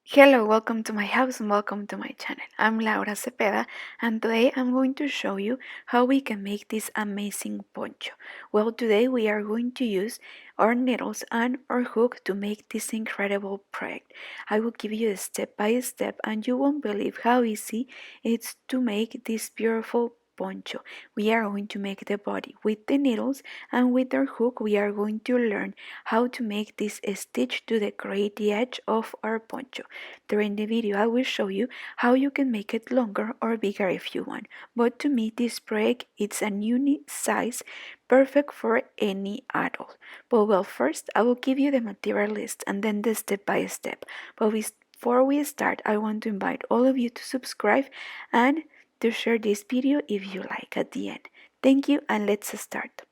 Hello, welcome to my house and welcome to my channel. I'm Laura Cepeda and today I'm going to show you how we can make this amazing poncho. Well, today we are going to use our needles and our hook to make this incredible project. I will give you a step by step and you won't believe how easy it's to make this beautiful poncho. We are going to make the body with the needles, and with our hook we are going to learn how to make this stitch to decorate the edge of our poncho. During the video I will show you how you can make it longer or bigger if you want, but to me this project it's a unique size, perfect for any adult. But well, first I will give you the material list and then the step by step. But before we start, I want to invite all of you to subscribe and to share this video if you like at the end. Thank you, and let's start.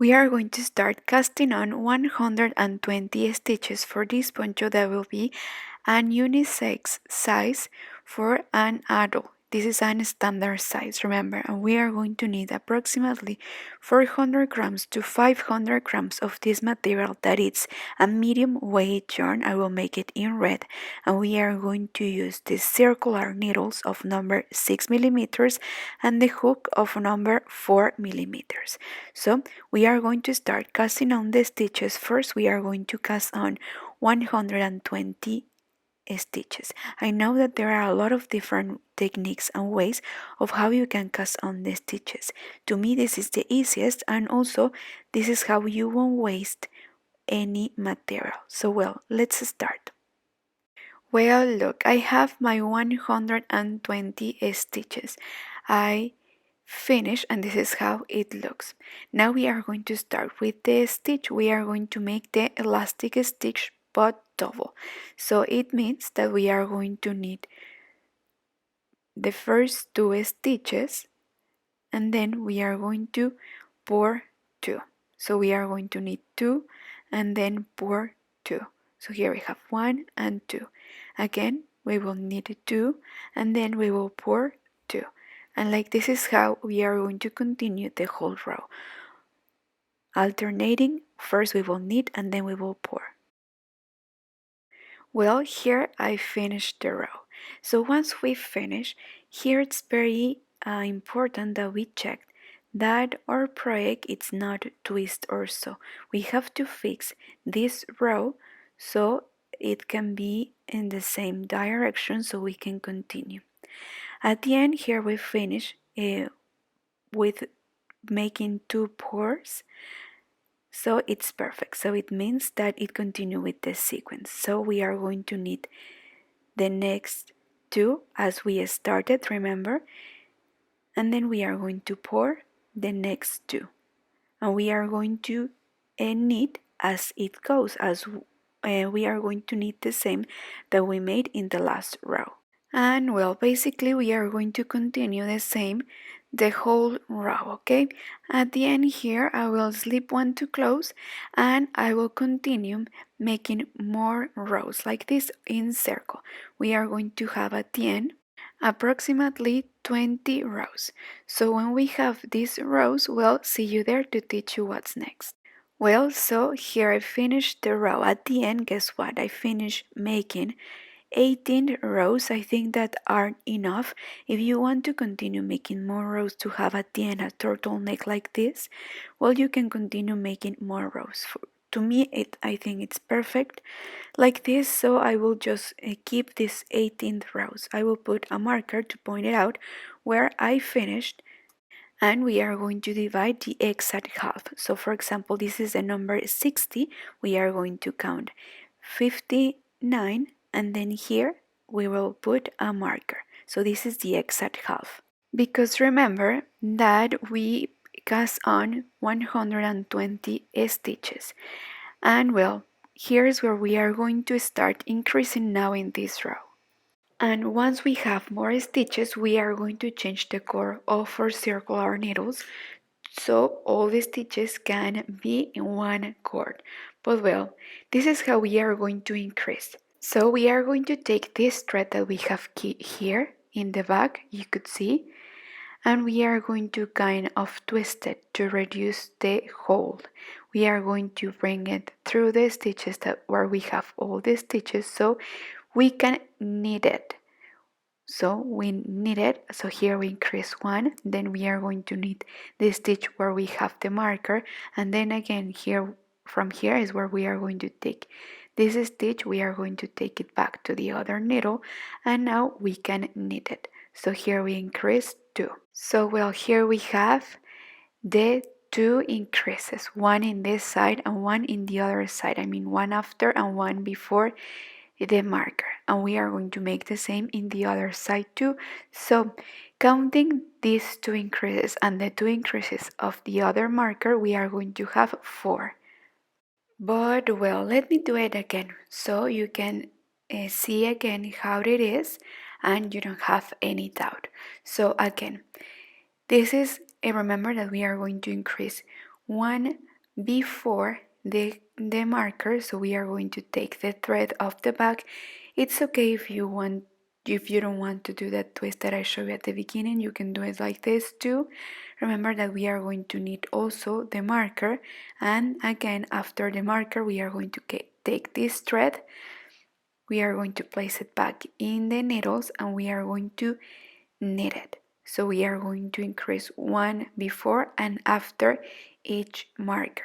We are going to start casting on 120 stitches for this poncho that will be an unisex size for an adult. This is a standard size, remember, and we are going to need approximately 400 grams to 500 grams of this material that is a medium weight yarn. I will make it in red, and we are going to use the circular needles of number 6 millimeters and the hook of number 4 millimeters. So we are going to start casting on the stitches. First we are going to cast on 120 stitches. I know that there are a lot of different techniques and ways of how you can cast on the stitches. To me this is the easiest, and also this is how you won't waste any material. So well, let's start. Well, look, I have my 120 stitches. I finished, and this is how it looks. Now we are going to start with the stitch. We are going to make the elastic stitch but double. So it means that we are going to need the first two stitches and then we are going to pour two. So we are going to need two and then pour two. So here we have 1 and 2. Again, we will need 2 and then we will pour 2. And like this is how we are going to continue the whole row. Alternating, first we will knit and then we will pour. Well, here I finished the row. So once we finish, here it's very important that we check that our project is not twist or so. We have to fix this row so it can be in the same direction so we can continue. At the end here we finish with making 2 pours, so it's perfect. So it means that it continue with the sequence. So we are going to need the next 2 as we started, remember, and then we are going to pour the next 2, and we are going to knit as it goes, as we are going to knit the same that we made in the last row. And well, basically we are going to continue the same the whole row, okay? At the end here I will slip 1 to close and I will continue making more rows like this in circle. We are going to have at the end approximately 20 rows. So when we have these rows, we'll see you there to teach you what's next. Well, so here I finished the row. At the end, guess what? I finished making 18 rows. I think that are enough. If you want to continue making more rows to have at the end a turtleneck like this, well, you can continue making more rows. To me, I think it's perfect like this, so I will just keep this 18th rows. I will put a marker to point it out where I finished, and we are going to divide the exact half. So for example, this is the number 60. We are going to count 59, and then here we will put a marker. So this is the exact half. Because remember that we cast on 120 stitches. And well, here's where we are going to start increasing now in this row. And once we have more stitches, we are going to change the core of our circular needles so all the stitches can be in one cord. But well, this is how we are going to increase. So we are going to take this thread that we have here in the back, you could see, and we are going to kind of twist it to reduce the hold. we are going to bring it through the stitches that where we have all the stitches so we can knit it. So we knit it, so here we increase one, then we are going to knit the stitch where we have the marker, and then again here, from here is where we are going to take this stitch, we are going to take it back to the other needle, and now we can knit it. So here we increase two. So well, here we have the two increases, one in this side and one in the other side. I mean one after and one before the marker, and we are going to make the same in the other side too. So counting these two increases and the two increases of the other marker, we are going to have four. But well, let me do it again so you can see again how it is and you don't have any doubt. So again, this is remember that we are going to increase one before the marker, so we are going to take the thread off the back. It's okay if you don't want to do that twist that I showed you at the beginning, you can do it like this too. Remember that we are going to knit also the marker, and again after the marker we are going to take this thread, we are going to place it back in the needles and we are going to knit it. So we are going to increase one before and after each marker.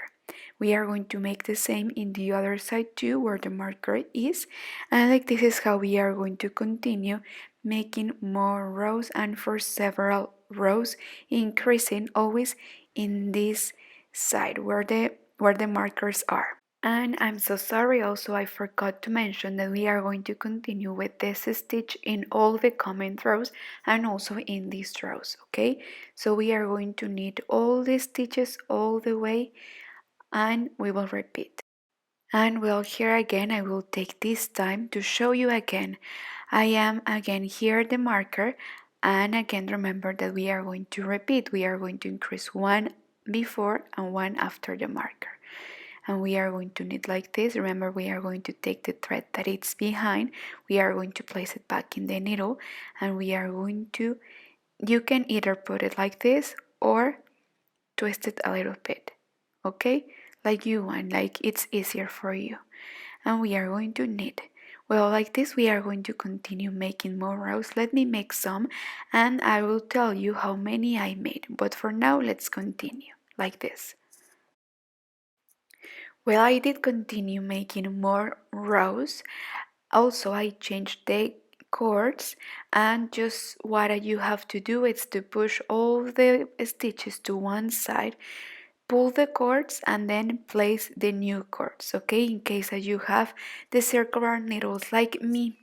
We are going to make the same in the other side too, where the marker is, and like this is how we are going to continue making more rows, and for several rows increasing always in this side where the markers are. And I'm so sorry also, I forgot to mention that we are going to continue with this stitch in all the coming rows and also in these rows, okay? So we are going to knit all the stitches all the way and we will repeat. And well, here again I will take this time to show you again. I am again here the marker, and again remember that we are going to repeat. We are going to increase one before and one after the marker. And we are going to knit like this. Remember, we are going to take the thread that it's behind, we are going to place it back in the needle, and we are going to, you can either put it like this or twist it a little bit, okay, like you want, like it's easier for you. And we are going to knit. Well, like this we are going to continue making more rows. Let me make some and I will tell you how many I made, but for now let's continue like this. Well, I did continue making more rows. Also, I changed the cords, and just what you have to do is to push all the stitches to one side, pull the cords, and then place the new cords, okay, in case that you have the circular needles like me,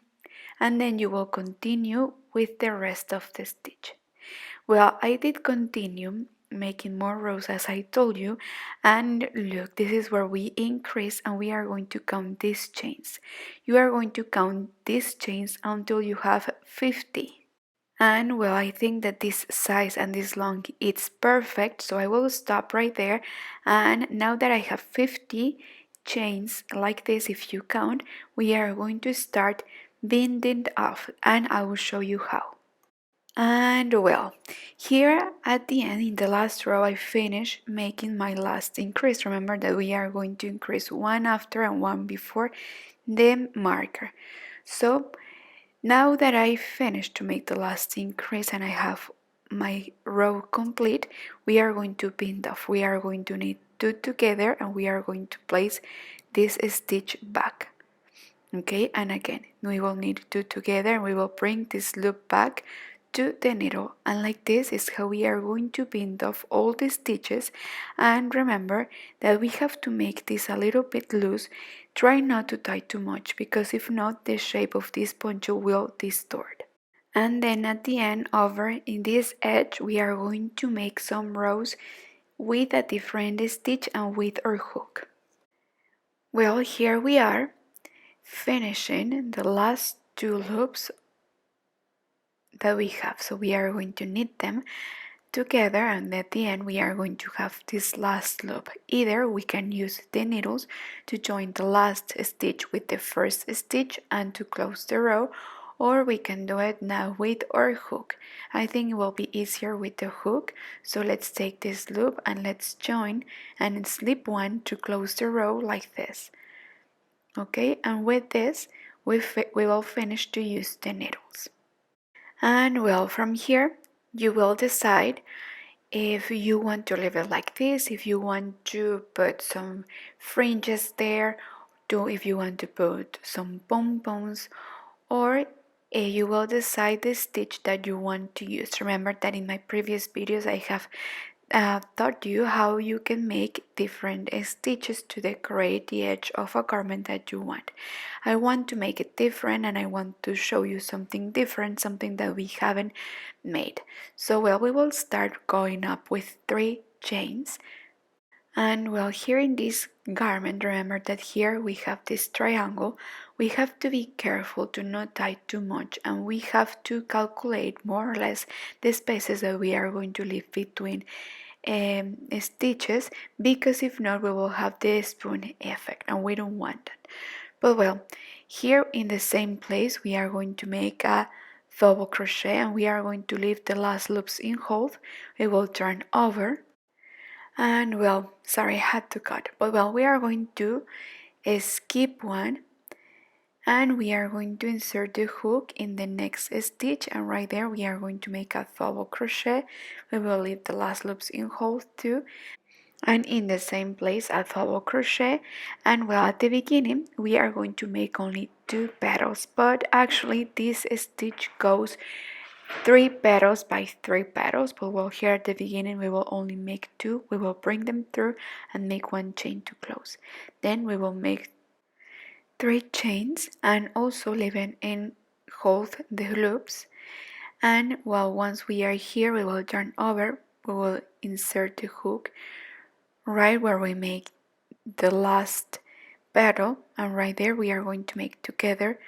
and then you will continue with the rest of the stitch. Well, I did continue making more rows as I told you, and look, this is where we increase and we are going to count these chains. You are going to count these chains until you have 50. And well, I think that this size and this long it's perfect, so I will stop right there. And now that I have 50 chains like this, if you count, we are going to start binding off, and I will show you how. And well, here at the end, in the last row, I finished making my last increase. Remember that we are going to increase one after and one before the marker. So now that I finished to make the last increase and I have my row complete, we are going to bind off. We are going to knit two together and we are going to place this stitch back. Okay, and again, we will knit two together and we will bring this loop back to the needle, and like this is how we are going to bind off all the stitches. And remember that we have to make this a little bit loose. Try not to tie too much, because if not, the shape of this poncho will distort. And then at the end, over in this edge, we are going to make some rows with a different stitch and with our hook. Well, here we are finishing the last two loops that we have. So we are going to knit them together, and at the end we are going to have this last loop. Either we can use the needles to join the last stitch with the first stitch and to close the row, or we can do it now with our hook. I think it will be easier with the hook, so let's take this loop and let's join and slip one to close the row like this. Okay, and with this we will finish to use the needles. And well, from here you will decide if you want to leave it like this, if you want to put some fringes there, if you want to put some pom-poms, or you will decide the stitch that you want to use. Remember that in my previous videos I have taught you how you can make different stitches to decorate the edge of a garment that you want. I want to make it different and I want to show you something different, something that we haven't made. So well, we will start going up with 3 chains. And well, here in this garment, remember that here we have this triangle. We have to be careful to not tie too much, and we have to calculate more or less the spaces that we are going to leave between stitches, because if not we will have the spoon effect and we don't want that. But well, here in the same place we are going to make a double crochet and we are going to leave the last loops in hold. We will turn over and well, sorry, I had to cut, but well, we are going to skip one and we are going to insert the hook in the next stitch, and right there we are going to make a double crochet. We will leave the last loops in hold too, and in the same place a double crochet. And well, at the beginning we are going to make only 2 petals, but actually this stitch goes 3 petals by 3 petals, but well, here at the beginning we will only make 2. We will bring them through and make 1 chain to close. Then we will make 3 chains and also leave it in hold the loops. And well, once we are here we will turn over, we will insert the hook right where we make the last petal, and right there we are going to make together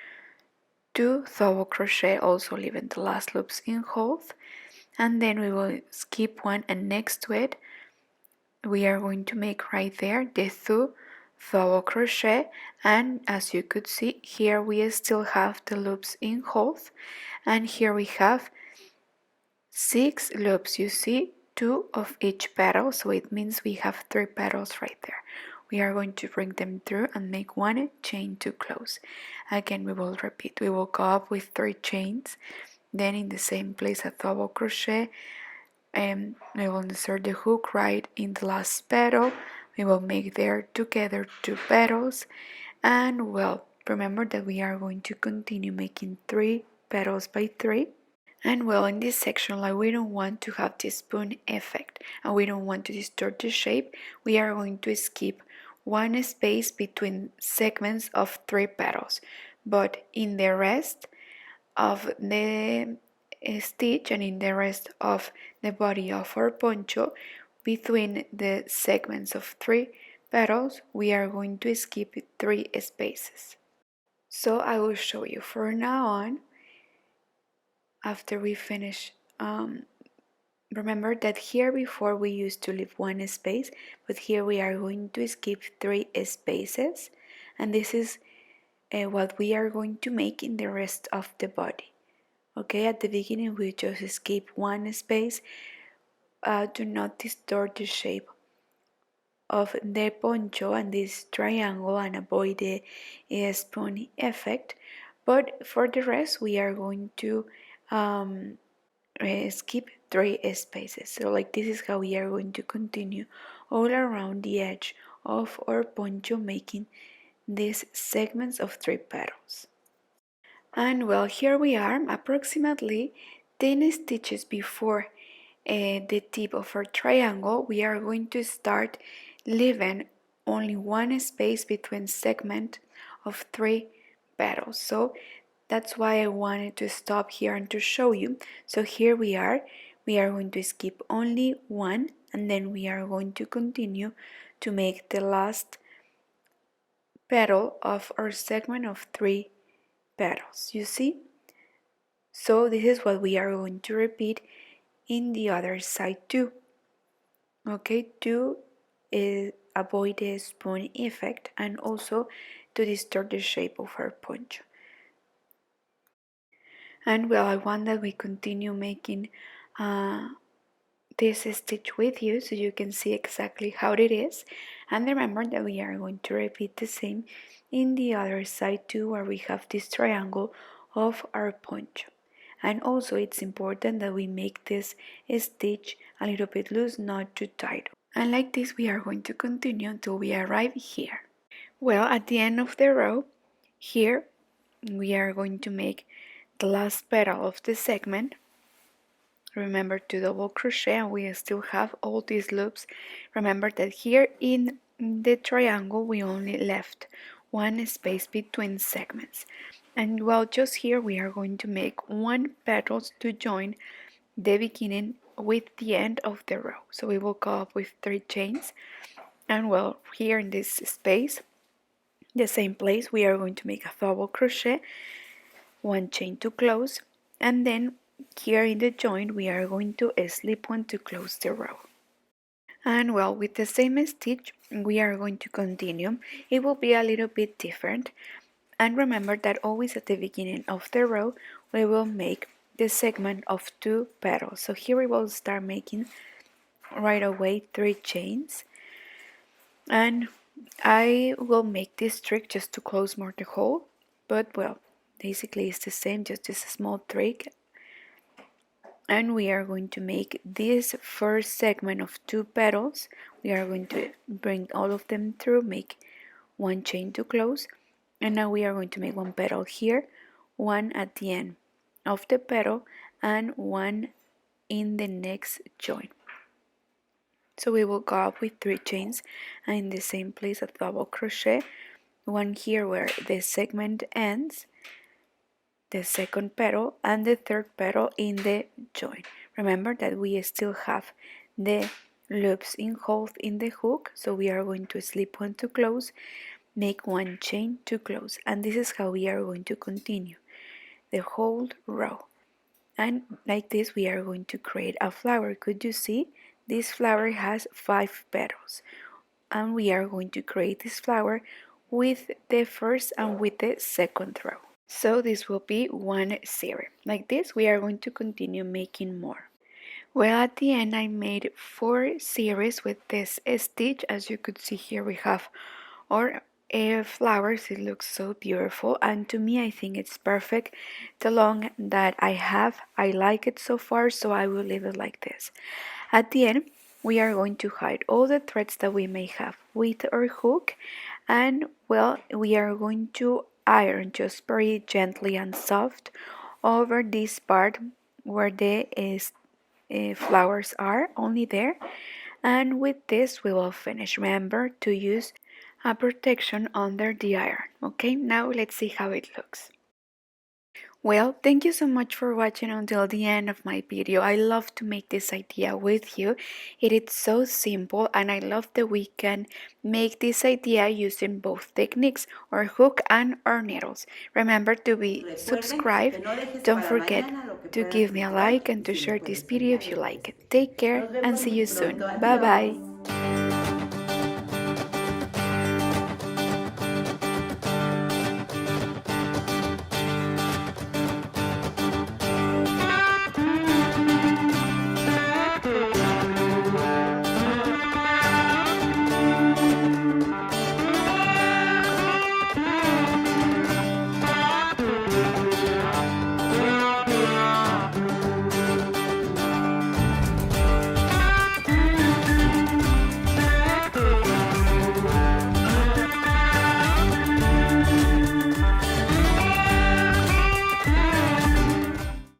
2 double crochet, also leaving the last loops in hold, and then we will skip one, and next to it we are going to make right there the 2 double crochet. And as you could see here we still have the loops in hold, and here we have 6 loops. You see 2 of each petal, so it means we have 3 petals right there. We are going to bring them through and make 1 chain to close. Again we will repeat, we will go up with 3 chains, then in the same place a double crochet, and we will insert the hook right in the last petal. We will make there together 2 petals, and well, remember that we are going to continue making 3 petals by 3. And well, in this section, like we don't want to have the spoon effect and we don't want to distort the shape, we are going to skip 1 space between segments of 3 petals, but in the rest of the stitch and in the rest of the body of our poncho, between the segments of 3 petals we are going to skip 3 spaces. So I will show you from now on after we finish. Remember that here before we used to leave 1 space, but here we are going to skip 3 spaces, and this is what we are going to make in the rest of the body. Okay, at the beginning we just skip 1 space to not distort the shape of the poncho and this triangle and avoid the spoon effect, but for the rest we are going to skip 3 spaces. So like this is how we are going to continue all around the edge of our poncho, making these segments of 3 petals. And well, here we are approximately 10 stitches before the tip of our triangle. We are going to start leaving only 1 space between segment of 3 petals. So that's why I wanted to stop here and to show you. So here we are going to skip only 1 and then we are going to continue to make the last petal of our segment of 3 petals, you see? So this is what we are going to repeat in the other side too. Okay, to avoid the spoon effect and also to distort the shape of our poncho. And well, I want that we continue making this stitch with you so you can see exactly how it is. And remember that we are going to repeat the same in the other side too, where we have this triangle of our poncho. And also it's important that we make this stitch a little bit loose, not too tight. And like this we are going to continue until we arrive here. Well, at the end of the row here we are going to make the last petal of the segment. Remember to double crochet, and we still have all these loops. Remember that here in the triangle we only left one space between segments, and well, just here we are going to make one petals to join the beginning with the end of the row. So we will go up with 3 chains, and well, here in this space, the same place, we are going to make a double crochet, one chain to close, and then here in the joint we are going to slip one to close the row. And well, with the same stitch we are going to continue. It will be a little bit different, and remember that always at the beginning of the row we will make the segment of 2 petals. So here we will start making right away 3 chains, and I will make this trick just to close more the hole, but well, basically it's the same, just this small trick. And we are going to make this first segment of 2 petals. We are going to bring all of them through, make 1 chain to close, and now we are going to make 1 petal here, 1 at the end of the petal, and 1 in the next joint. So we will go up with 3 chains, and in the same place a double crochet, 1 here where the segment ends, the second petal, and the third petal in the joint. Remember that we still have the loops in hold in the hook, so we are going to slip one to close, make 1 chain to close, and this is how we are going to continue the whole row. And like this we are going to create a flower. Could you see? This flower has 5 petals, and we are going to create this flower with the first and with the second row. So this will be 1 series. Like this we are going to continue making more. Well, at the end I made 4 series with this stitch. As you could see here we have our flowers. It looks so beautiful, and to me I think it's perfect. The long that I have, I like it so far, so I will leave it like this. At the end we are going to hide all the threads that we may have with our hook, and well, we are going to iron just very gently and soft over this part where the flowers are, only there. And with this we will finish. Remember to use a protection under the iron. Okay, now let's see how it looks. Well, thank you so much for watching until the end of my video. I love to make this idea with you. It is so simple, and I love that we can make this idea using both techniques, our hook and our needles. Remember to be subscribed. Don't forget to give me a like and to share this video if you like it. Take care and see you soon. Bye bye.